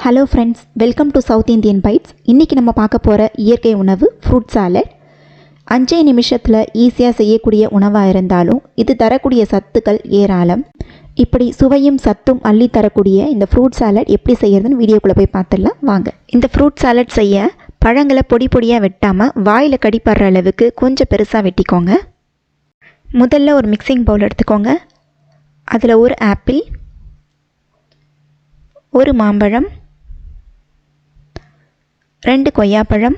Hello friends, welcome to south Indian bites. இன்றைக்கி நம்ம பார்க்க போகிற இயற்கை உணவு ஃப்ரூட் சாலட். 5 நிமிஷத்தில் ஈஸியாக செய்யக்கூடிய உணவாக இருந்தாலும் இது தரக்கூடிய சத்துக்கள் ஏராளம். இப்படி சுவையும் சத்தும் அள்ளி தரக்கூடிய இந்த ஃப்ரூட் சாலட் எப்படி செய்யறதுன்னு வீடியோக்குள்ளே போய் பார்த்துடலாம் வாங்க. இந்த ஃப்ரூட் சாலட் செய்ய பழங்களை பொடி பொடியாக வெட்டாமல் வாயில் கடிப்படுற அளவுக்கு கொஞ்சம் பெருசாக வெட்டிக்கோங்க. முதல்ல ஒரு மிக்சிங் பவுல் எடுத்துக்கோங்க. அதில் ஒரு ஆப்பிள், ஒரு மாம்பழம், 2 கொய்யாப்பழம்,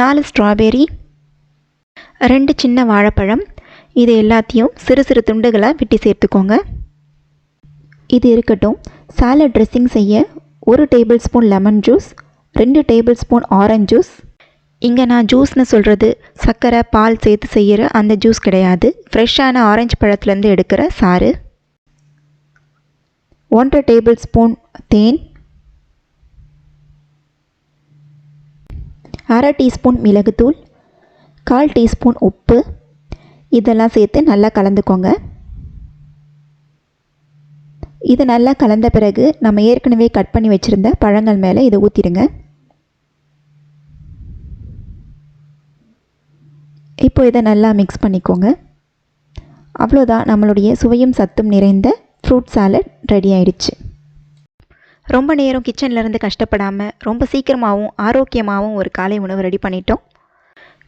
4 ஸ்ட்ராபெரி, 2 சின்ன வாழைப்பழம், இது எல்லாத்தையும் சிறு சிறு துண்டுகளாக வெட்டி சேர்த்துக்கோங்க. இது இருக்கட்டும். சாலட் ட்ரெஸ்ஸிங் செய்ய 1 table spoon lemon juice, 2 table spoon orange juice. இங்கே நான் ஜூஸ்னு சொல்கிறது சர்க்கரை பால் சேர்த்து செய்கிற அந்த ஜூஸ் கிடையாது, ஃப்ரெஷ்ஷான ஆரஞ்சு பழத்துலேருந்து எடுக்கிற சாறு. 1 டேபிள் ஸ்பூன் தேன், 1/2 டீஸ்பூன் மிளகுத்தூள், 1/4 டீஸ்பூன் உப்பு, இதெல்லாம் சேர்த்து நல்லா கலந்துக்கோங்க. இது நல்லா கலந்த பிறகு நம்ம ஏற்கனவே கட் பண்ணி வச்சுருந்த பழங்கள் மேலே இதை ஊற்றிடுங்க. இப்போ இதை நல்லா மிக்ஸ் பண்ணிக்கோங்க. அவ்வளோதான், நம்மளுடைய சுவையும் சத்தும் நிறைந்த ஃப்ரூட் சாலட் ரெடி ஆயிடுச்சு. ரொம்ப நேரம் கிச்சன்லேருந்து கஷ்டப்படாமல் ரொம்ப சீக்கிரமாகவும் ஆரோக்கியமாகவும் ஒரு காலை உணவு ரெடி பண்ணிட்டோம்.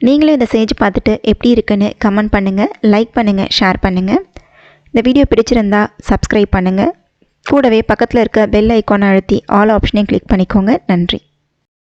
நீங்களும் இதை செஞ்சு பார்த்துட்டு எப்படி இருக்குன்னு கமெண்ட் பண்ணுங்கள், லைக் பண்ணுங்கள், ஷேர் பண்ணுங்கள். இந்த வீடியோ பிடிச்சிருந்தா சப்ஸ்கிரைப் பண்ணுங்கள். கூடவே பக்கத்தில் இருக்க பெல் ஐக்கானை அழுத்தி ஆல் ஆப்ஷனையும் கிளிக் பண்ணிக்கோங்க. நன்றி.